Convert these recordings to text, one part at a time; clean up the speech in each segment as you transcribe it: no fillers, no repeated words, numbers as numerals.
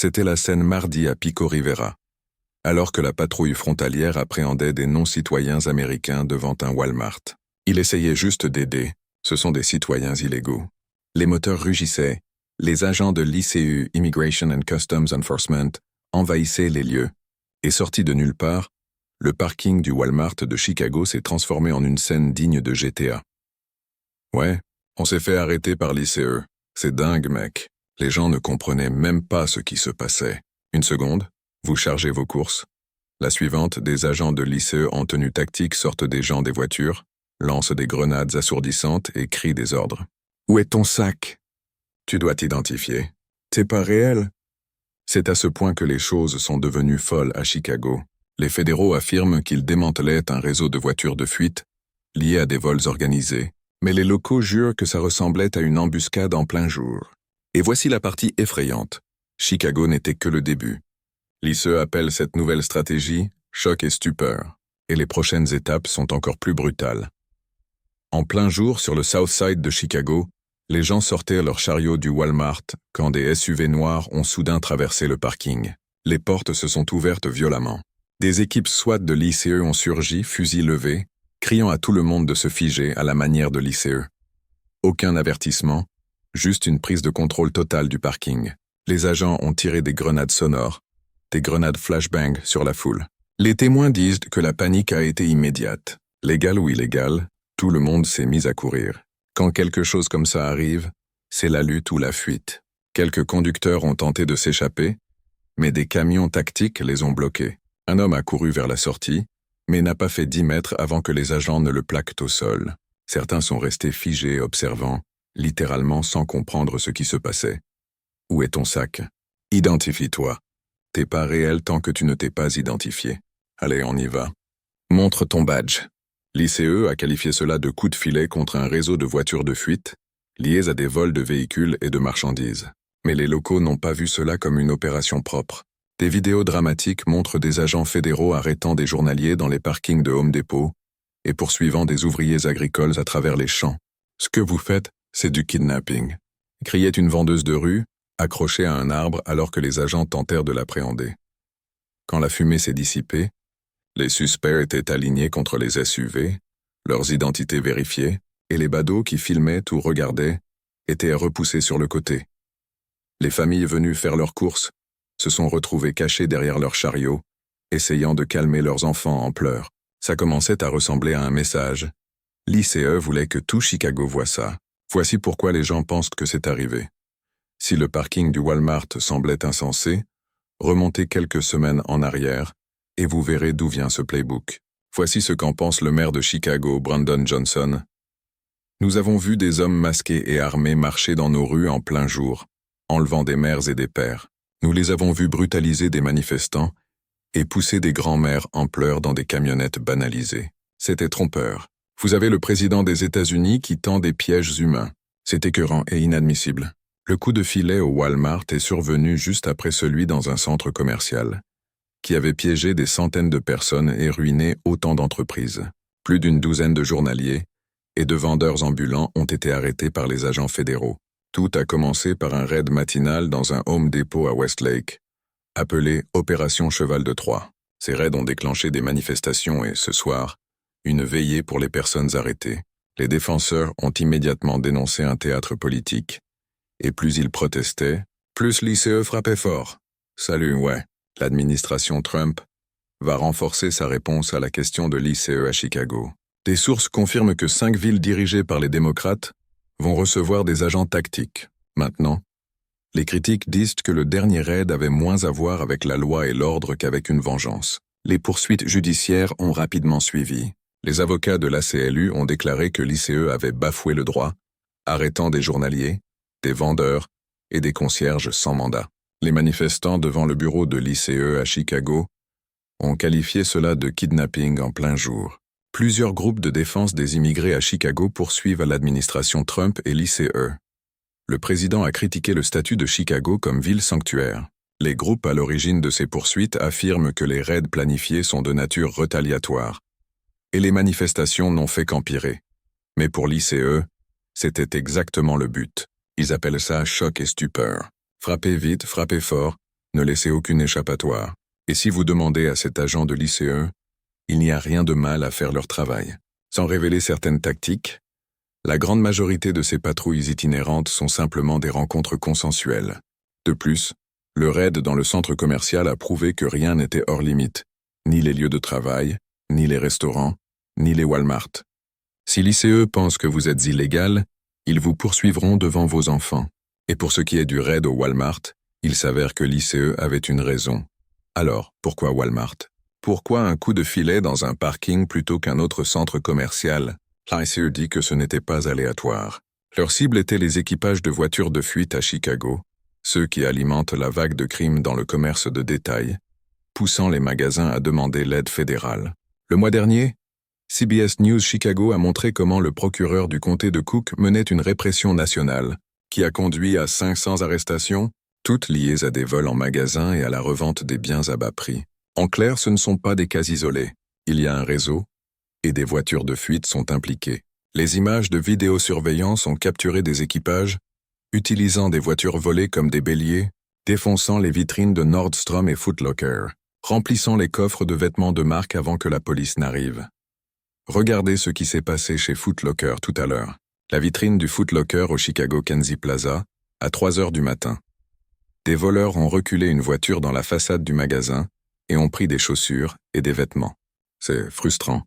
C'était la scène mardi à Pico Rivera, alors que la patrouille frontalière appréhendait des non-citoyens américains devant un Walmart. Il essayait juste d'aider, ce sont des citoyens illégaux. Les moteurs rugissaient, les agents de l'ICU, Immigration and Customs Enforcement, envahissaient les lieux, et sortis de nulle part, le parking du Walmart de Chicago s'est transformé en une scène digne de GTA. Ouais, on s'est fait arrêter par l'ICE. C'est dingue, mec. Les gens ne comprenaient même pas ce qui se passait. Une seconde, vous chargez vos courses. La suivante, des agents de l'ICE en tenue tactique sortent des gens des voitures, lancent des grenades assourdissantes et crient des ordres. Où est ton sac? Tu dois t'identifier. C'est pas réel. C'est à ce point que les choses sont devenues folles à Chicago. Les fédéraux affirment qu'ils démantelaient un réseau de voitures de fuite lié à des vols organisés, mais les locaux jurent que ça ressemblait à une embuscade en plein jour. Et voici la partie effrayante. Chicago n'était que le début. L'ICE appelle cette nouvelle stratégie « choc et stupeur », et les prochaines étapes sont encore plus brutales. En plein jour, sur le South Side de Chicago, les gens sortaient leurs chariots du Walmart quand des SUV noirs ont soudain traversé le parking. Les portes se sont ouvertes violemment. Des équipes SWAT de l'ICE ont surgi, fusils levés, criant à tout le monde de se figer à la manière de l'ICE. Aucun avertissement, juste une prise de contrôle totale du parking. Les agents ont tiré des grenades sonores, des grenades flashbang sur la foule. Les témoins disent que la panique a été immédiate. Légal ou illégal, tout le monde s'est mis à courir. Quand quelque chose comme ça arrive, c'est la lutte ou la fuite. Quelques conducteurs ont tenté de s'échapper, mais des camions tactiques les ont bloqués. Un homme a couru vers la sortie, mais n'a pas fait 10 mètres avant que les agents ne le plaquent au sol. Certains sont restés figés, observant, littéralement sans comprendre ce qui se passait. Où est ton sac? Identifie-toi. T'es pas réel tant que tu ne t'es pas identifié. Allez, on y va. Montre ton badge. L'ICE a qualifié cela de coup de filet contre un réseau de voitures de fuite, liées à des vols de véhicules et de marchandises. Mais les locaux n'ont pas vu cela comme une opération propre. Des vidéos dramatiques montrent des agents fédéraux arrêtant des journaliers dans les parkings de Home Depot et poursuivant des ouvriers agricoles à travers les champs. Ce que vous faites, c'est du kidnapping. Criait une vendeuse de rue, accrochée à un arbre alors que les agents tentèrent de l'appréhender. Quand la fumée s'est dissipée, les suspects étaient alignés contre les SUV, leurs identités vérifiées, et les badauds qui filmaient ou regardaient étaient repoussés sur le côté. Les familles venues faire leurs courses se sont retrouvées cachées derrière leurs chariots, essayant de calmer leurs enfants en pleurs. Ça commençait à ressembler à un message. L'ICE voulait que tout Chicago voie ça. Voici pourquoi les gens pensent que c'est arrivé. Si le parking du Walmart semblait insensé, remontez quelques semaines en arrière et vous verrez d'où vient ce playbook. Voici ce qu'en pense le maire de Chicago, Brandon Johnson. Nous avons vu des hommes masqués et armés marcher dans nos rues en plein jour, enlevant des mères et des pères. Nous les avons vus brutaliser des manifestants et pousser des grands-mères en pleurs dans des camionnettes banalisées. C'était trompeur. Vous avez le président des États-Unis qui tend des pièges humains. C'est écœurant et inadmissible. Le coup de filet au Walmart est survenu juste après celui dans un centre commercial, qui avait piégé des centaines de personnes et ruiné autant d'entreprises. Plus d'une douzaine de journaliers et de vendeurs ambulants ont été arrêtés par les agents fédéraux. Tout a commencé par un raid matinal dans un Home Depot à Westlake, appelé Opération Cheval de Troie. Ces raids ont déclenché des manifestations et, ce soir, une veillée pour les personnes arrêtées. Les défenseurs ont immédiatement dénoncé un théâtre politique, et plus ils protestaient, plus l'ICE frappait fort. Salut, ouais. L'administration Trump va renforcer sa réponse à la question de l'ICE à Chicago. Des sources confirment que 5 villes dirigées par les démocrates vont recevoir des agents tactiques. Maintenant, les critiques disent que le dernier raid avait moins à voir avec la loi et l'ordre qu'avec une vengeance. Les poursuites judiciaires ont rapidement suivi. Les avocats de l'ACLU ont déclaré que l'ICE avait bafoué le droit, arrêtant des journaliers, des vendeurs et des concierges sans mandat. Les manifestants devant le bureau de l'ICE à Chicago ont qualifié cela de kidnapping en plein jour. Plusieurs groupes de défense des immigrés à Chicago poursuivent l'administration Trump et l'ICE. Le président a critiqué le statut de Chicago comme ville sanctuaire. Les groupes à l'origine de ces poursuites affirment que les raids planifiés sont de nature retaliatoire, et les manifestations n'ont fait qu'empirer. Mais pour l'ICE, c'était exactement le but. Ils appellent ça choc et stupeur. Frapper vite, frapper fort, Ne laissez aucune échappatoire. Et si vous demandez à cet agent de l'ICE, il n'y a rien de mal à faire leur travail. Sans révéler certaines tactiques, la grande majorité de ces patrouilles itinérantes sont simplement des rencontres consensuelles. De plus, le raid dans le centre commercial a prouvé que rien n'était hors limite, ni les lieux de travail, ni les restaurants, ni les Walmart. Si l'ICE pense que vous êtes illégal, ils vous poursuivront devant vos enfants. Et pour ce qui est du raid au Walmart, il s'avère que l'ICE avait une raison. Alors, pourquoi Walmart? Pourquoi un coup de filet dans un parking plutôt qu'un autre centre commercial? L'ICE dit que ce n'était pas aléatoire. Leur cible était les équipages de voitures de fuite à Chicago, ceux qui alimentent la vague de crimes dans le commerce de détail, poussant les magasins à demander l'aide fédérale. Le mois dernier, CBS News Chicago a montré comment le procureur du comté de Cook menait une répression nationale, qui a conduit à 500 arrestations, toutes liées à des vols en magasin et à la revente des biens à bas prix. En clair, ce ne sont pas des cas isolés. Il y a un réseau, et des voitures de fuite sont impliquées. Les images de vidéosurveillance ont capturé des équipages, utilisant des voitures volées comme des béliers, défonçant les vitrines de Nordstrom et Foot Locker, remplissant les coffres de vêtements de marque avant que la police n'arrive. Regardez ce qui s'est passé chez Foot Locker tout à l'heure. La vitrine du Foot Locker au Chicago Kenzie Plaza, à 3 heures du matin. Des voleurs ont reculé une voiture dans la façade du magasin et ont pris des chaussures et des vêtements. C'est frustrant,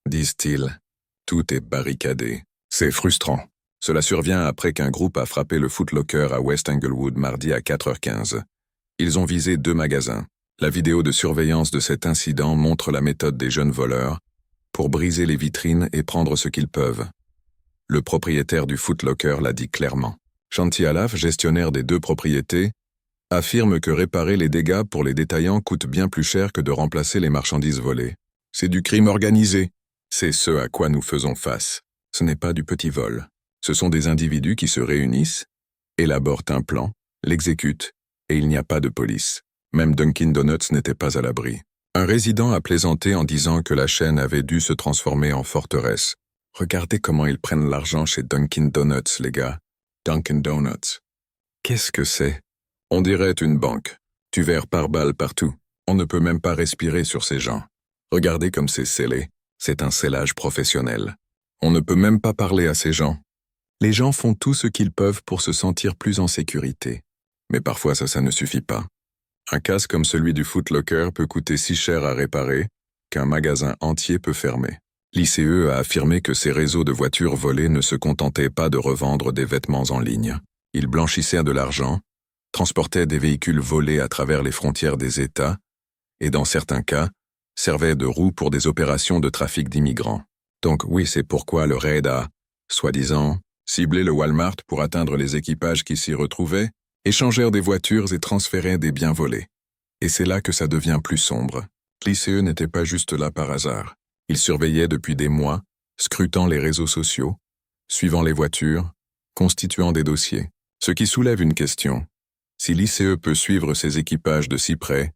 disent-ils. Tout est barricadé. C'est frustrant. Cela survient après qu'un groupe a frappé le Foot Locker à West Englewood mardi à 4h15. Ils ont visé 2 magasins. La vidéo de surveillance de cet incident montre la méthode des jeunes voleurs pour briser les vitrines et prendre ce qu'ils peuvent. Le propriétaire du Foot Locker l'a dit clairement. Shanti Alaf, gestionnaire des 2 propriétés, affirme que réparer les dégâts pour les détaillants coûte bien plus cher que de remplacer les marchandises volées. C'est du crime organisé. C'est ce à quoi nous faisons face. Ce n'est pas du petit vol. Ce sont des individus qui se réunissent, élaborent un plan, l'exécutent, et il n'y a pas de police. Même Dunkin' Donuts n'était pas à l'abri. Un résident a plaisanté en disant que la chaîne avait dû se transformer en forteresse. Regardez comment ils prennent l'argent chez Dunkin' Donuts, les gars. Dunkin' Donuts. Qu'est-ce que c'est? On dirait une banque. Tu verres par balles partout. On ne peut même pas respirer sur ces gens. Regardez comme c'est scellé. C'est un scellage professionnel. On ne peut même pas parler à ces gens. Les gens font tout ce qu'ils peuvent pour se sentir plus en sécurité. Mais parfois ça ne suffit pas. Un casque comme celui du Foot Locker peut coûter si cher à réparer qu'un magasin entier peut fermer. L'ICE a affirmé que ces réseaux de voitures volées ne se contentaient pas de revendre des vêtements en ligne. Ils blanchissaient de l'argent, transportaient des véhicules volés à travers les frontières des États et, dans certains cas, servaient de roues pour des opérations de trafic d'immigrants. Donc oui, c'est pourquoi le raid a, soi-disant, ciblé le Walmart pour atteindre les équipages qui s'y retrouvaient, échangèrent des voitures et transféraient des biens volés. Et c'est là que ça devient plus sombre. L'ICE n'était pas juste là par hasard. Il surveillait depuis des mois, scrutant les réseaux sociaux, suivant les voitures, constituant des dossiers. Ce qui soulève une question. Si l'ICE peut suivre ses équipages de si près,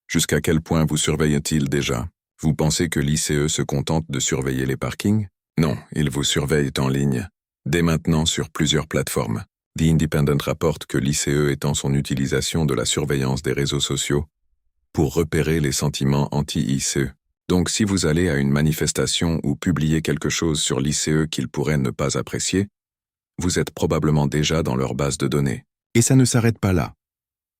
jusqu'à quel point vous surveille-t-il déjà? Vous pensez que l'ICE se contente de surveiller les parkings? Non, il vous surveille en ligne, dès maintenant sur plusieurs plateformes. The Independent rapporte que l'ICE étend son utilisation de la surveillance des réseaux sociaux pour repérer les sentiments anti-ICE. Donc si vous allez à une manifestation ou publiez quelque chose sur l'ICE qu'ils pourraient ne pas apprécier, vous êtes probablement déjà dans leur base de données. Et ça ne s'arrête pas là.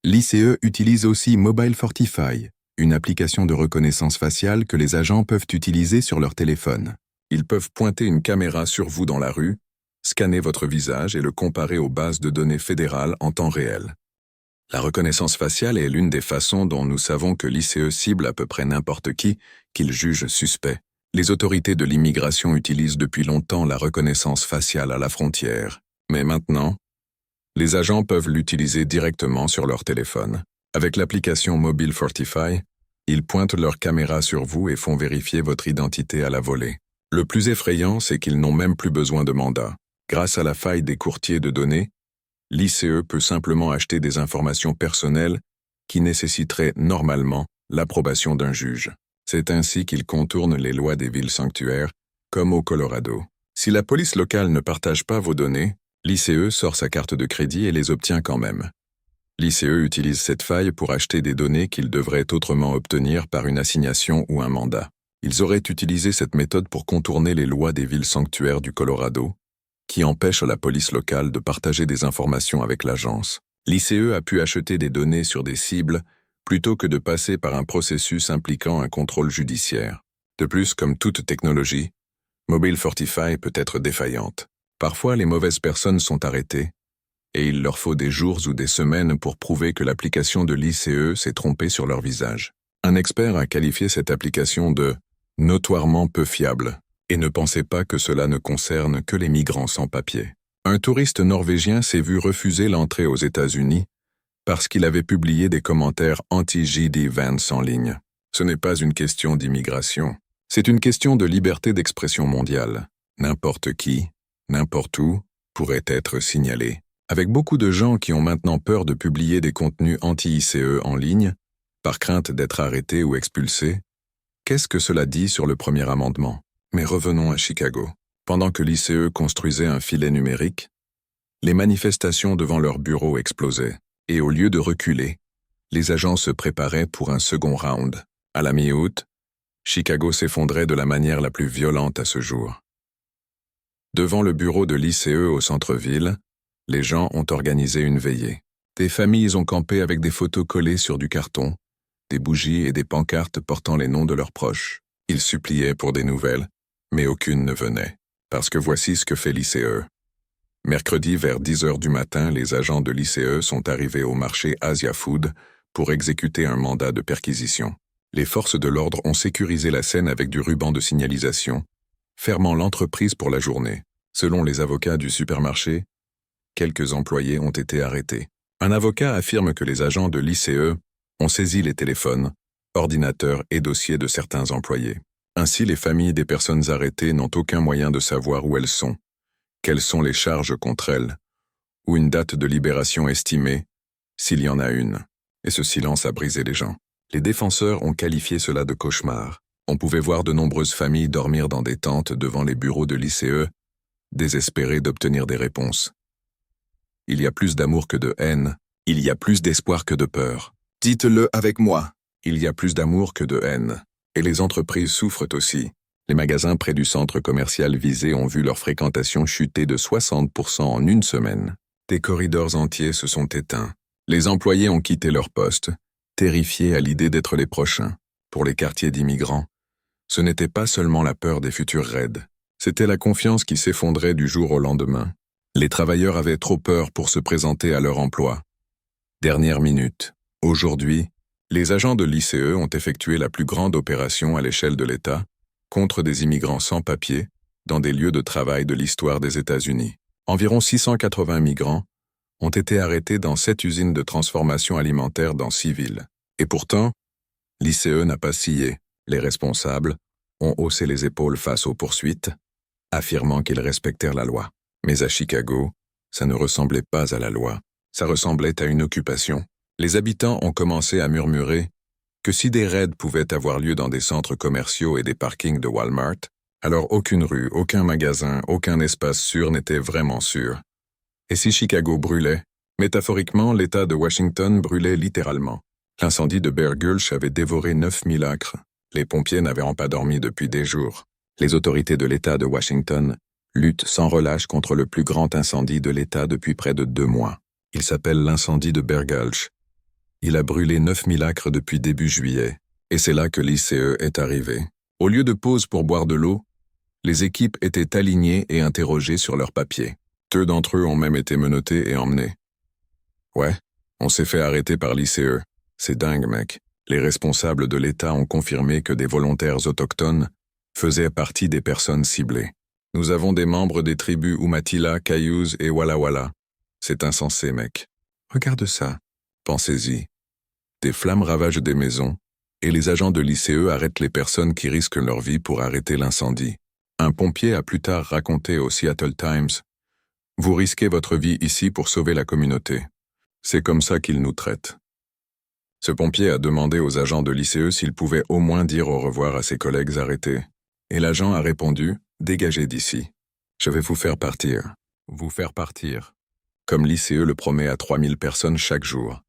L'ICE utilise aussi Mobile Fortify, une application de reconnaissance faciale que les agents peuvent utiliser sur leur téléphone. Ils peuvent pointer une caméra sur vous dans la rue, scanner votre visage et le comparer aux bases de données fédérales en temps réel. La reconnaissance faciale est l'une des façons dont nous savons que l'ICE cible à peu près n'importe qui qu'il juge suspect. Les autorités de l'immigration utilisent depuis longtemps la reconnaissance faciale à la frontière. Mais maintenant, les agents peuvent l'utiliser directement sur leur téléphone. Avec l'application Mobile Fortify, ils pointent leur caméra sur vous et font vérifier votre identité à la volée. Le plus effrayant, c'est qu'ils n'ont même plus besoin de mandat. Grâce à la faille des courtiers de données, l'ICE peut simplement acheter des informations personnelles qui nécessiteraient normalement l'approbation d'un juge. C'est ainsi qu'ils contournent les lois des villes sanctuaires, comme au Colorado. Si la police locale ne partage pas vos données, l'ICE sort sa carte de crédit et les obtient quand même. L'ICE utilise cette faille pour acheter des données qu'ils devraient autrement obtenir par une assignation ou un mandat. Ils auraient utilisé cette méthode pour contourner les lois des villes sanctuaires du Colorado, qui empêchent la police locale de partager des informations avec l'agence. L'ICE a pu acheter des données sur des cibles plutôt que de passer par un processus impliquant un contrôle judiciaire. De plus, comme toute technologie, Mobile Fortify peut être défaillante. Parfois, les mauvaises personnes sont arrêtées, et il leur faut des jours ou des semaines pour prouver que l'application de l'ICE s'est trompée sur leur visage. Un expert a qualifié cette application de « notoirement peu fiable », et ne pensez pas que cela ne concerne que les migrants sans papier. Un touriste norvégien s'est vu refuser l'entrée aux États-Unis parce qu'il avait publié des commentaires anti-J.D. Vance en ligne. Ce n'est pas une question d'immigration, c'est une question de liberté d'expression mondiale. N'importe qui, n'importe où, pourrait être signalé. Avec beaucoup de gens qui ont maintenant peur de publier des contenus anti-ICE en ligne, par crainte d'être arrêtés ou expulsés, qu'est-ce que cela dit sur le premier amendement? Mais revenons à Chicago. Pendant que l'ICE construisait un filet numérique, les manifestations devant leur bureau explosaient, et au lieu de reculer, les agents se préparaient pour un second round. À la mi-août, Chicago s'effondrait de la manière la plus violente à ce jour. Devant le bureau de l'ICE au centre-ville, les gens ont organisé une veillée. Des familles ont campé avec des photos collées sur du carton, des bougies et des pancartes portant les noms de leurs proches. Ils suppliaient pour des nouvelles, mais aucune ne venait. Parce que voici ce que fait l'ICE. Mercredi vers 10 heures du matin, les agents de l'ICE sont arrivés au marché Asia Food pour exécuter un mandat de perquisition. Les forces de l'ordre ont sécurisé la scène avec du ruban de signalisation, fermant l'entreprise pour la journée. Selon les avocats du supermarché, quelques employés ont été arrêtés. Un avocat affirme que les agents de l'ICE ont saisi les téléphones, ordinateurs et dossiers de certains employés. Ainsi, les familles des personnes arrêtées n'ont aucun moyen de savoir où elles sont, quelles sont les charges contre elles, ou une date de libération estimée, s'il y en a une. Et ce silence a brisé les gens. Les défenseurs ont qualifié cela de cauchemar. On pouvait voir de nombreuses familles dormir dans des tentes devant les bureaux de l'ICE, désespérées d'obtenir des réponses. Il y a plus d'amour que de haine, il y a plus d'espoir que de peur. Dites-le avec moi. Il y a plus d'amour que de haine. Et les entreprises souffrent aussi. Les magasins près du centre commercial visé ont vu leur fréquentation chuter de 60% en une semaine. Des corridors entiers se sont éteints. Les employés ont quitté leur poste, terrifiés à l'idée d'être les prochains. Pour les quartiers d'immigrants, ce n'était pas seulement la peur des futurs raids. C'était la confiance qui s'effondrait du jour au lendemain. Les travailleurs avaient trop peur pour se présenter à leur emploi. Dernière minute. Aujourd'hui, les agents de l'ICE ont effectué la plus grande opération à l'échelle de l'État contre des immigrants sans papier dans des lieux de travail de l'histoire des États-Unis. Environ 680 migrants ont été arrêtés dans 7 usines de transformation alimentaire dans 6 villes. Et pourtant, l'ICE n'a pas scié. Les responsables ont haussé les épaules face aux poursuites, affirmant qu'ils respectèrent la loi. Mais à Chicago, ça ne ressemblait pas à la loi. Ça ressemblait à une occupation. Les habitants ont commencé à murmurer que si des raids pouvaient avoir lieu dans des centres commerciaux et des parkings de Walmart, alors aucune rue, aucun magasin, aucun espace sûr n'était vraiment sûr. Et si Chicago brûlait, métaphoriquement, l'État de Washington brûlait littéralement. L'incendie de Bear Gulch avait dévoré 9000 acres. Les pompiers n'avaient pas dormi depuis des jours. Les autorités de l'État de Washington luttent sans relâche contre le plus grand incendie de l'État depuis près de 2 mois. Il s'appelle l'incendie de Bear Gulch. Il a brûlé 9000 acres depuis début juillet, et c'est là que l'ICE est arrivé. Au lieu de pause pour boire de l'eau, les équipes étaient alignées et interrogées sur leurs papiers. 2 d'entre eux ont même été menottés et emmenés. Ouais, on s'est fait arrêter par l'ICE. C'est dingue, mec. Les responsables de l'État ont confirmé que des volontaires autochtones faisaient partie des personnes ciblées. Nous avons des membres des tribus Umatilla, Cayuse et Walla Walla. C'est insensé, mec. Regarde ça. Pensez-y. Des flammes ravagent des maisons, et les agents de l'ICE arrêtent les personnes qui risquent leur vie pour arrêter l'incendie. Un pompier a plus tard raconté au Seattle Times « Vous risquez votre vie ici pour sauver la communauté. C'est comme ça qu'ils nous traitent. » Ce pompier a demandé aux agents de l'ICE s'ils pouvaient au moins dire au revoir à ses collègues arrêtés. Et l'agent a répondu « Dégagez d'ici. Je vais vous faire partir. Vous faire partir. » Comme l'ICE le promet à 3000 personnes chaque jour.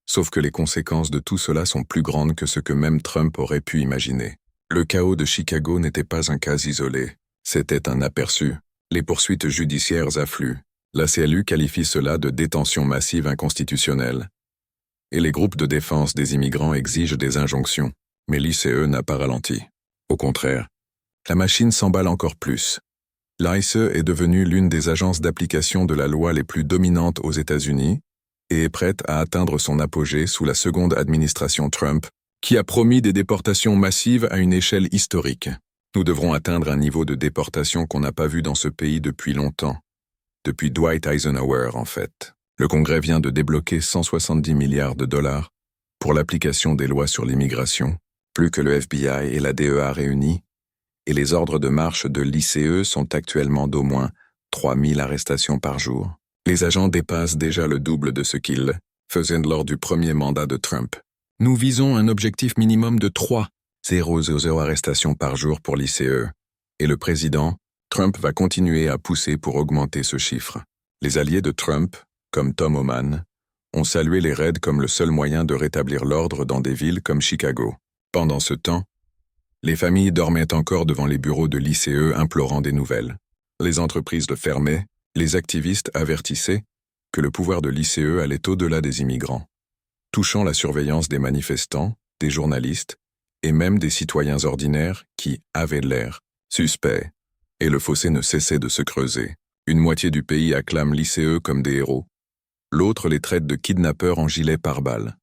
Sauf que les conséquences de tout cela sont plus grandes que ce que même Trump aurait pu imaginer. Le chaos de Chicago n'était pas un cas isolé, c'était un aperçu. Les poursuites judiciaires affluent. L'ACLU qualifie cela de détention massive inconstitutionnelle. Et les groupes de défense des immigrants exigent des injonctions, mais l'ICE n'a pas ralenti. Au contraire, la machine s'emballe encore plus. L'ICE est devenue l'une des agences d'application de la loi les plus dominantes aux États-Unis et est prête à atteindre son apogée sous la seconde administration Trump, qui a promis des déportations massives à une échelle historique. Nous devrons atteindre un niveau de déportation qu'on n'a pas vu dans ce pays depuis longtemps. Depuis Dwight Eisenhower, en fait. Le Congrès vient de débloquer 170 milliards de dollars pour l'application des lois sur l'immigration, plus que le FBI et la DEA réunis, et les ordres de marche de l'ICE sont actuellement d'au moins 3000 arrestations par jour. Les agents dépassent déjà le double de ce qu'ils faisaient lors du premier mandat de Trump. Nous visons un objectif minimum de 3,000 arrestations par jour pour l'ICE, et le président, Trump, va continuer à pousser pour augmenter ce chiffre. Les alliés de Trump, comme Tom Homan, ont salué les raids comme le seul moyen de rétablir l'ordre dans des villes comme Chicago. Pendant ce temps, les familles dormaient encore devant les bureaux de l'ICE implorant des nouvelles. Les entreprises le fermaient, les activistes avertissaient que le pouvoir de l'ICE allait au-delà des immigrants, touchant la surveillance des manifestants, des journalistes et même des citoyens ordinaires qui avaient l'air suspects. Et le fossé ne cessait de se creuser. Une moitié du pays acclame l'ICE comme des héros. L'autre les traite de kidnappeurs en gilet pare-balles.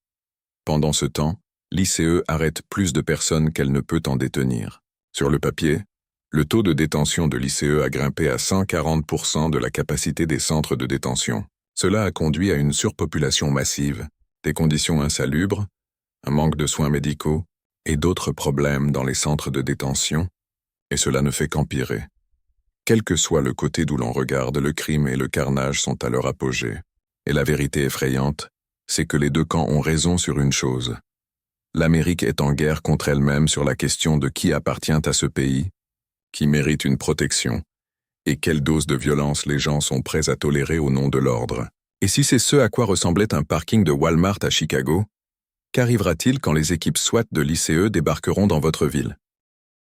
Pendant ce temps, l'ICE arrête plus de personnes qu'elle ne peut en détenir. Sur le papier, le taux de détention de l'ICE a grimpé à 140% de la capacité des centres de détention. Cela a conduit à une surpopulation massive, des conditions insalubres, un manque de soins médicaux et d'autres problèmes dans les centres de détention, et cela ne fait qu'empirer. Quel que soit le côté d'où l'on regarde, le crime et le carnage sont à leur apogée. Et la vérité effrayante, c'est que les deux camps ont raison sur une chose. L'Amérique est en guerre contre elle-même sur la question de qui appartient à ce pays, qui mérite une protection, et quelle dose de violence les gens sont prêts à tolérer au nom de l'ordre. Et si c'est ce à quoi ressemblait un parking de Walmart à Chicago, qu'arrivera-t-il quand les équipes SWAT de l'ICE débarqueront dans votre ville ?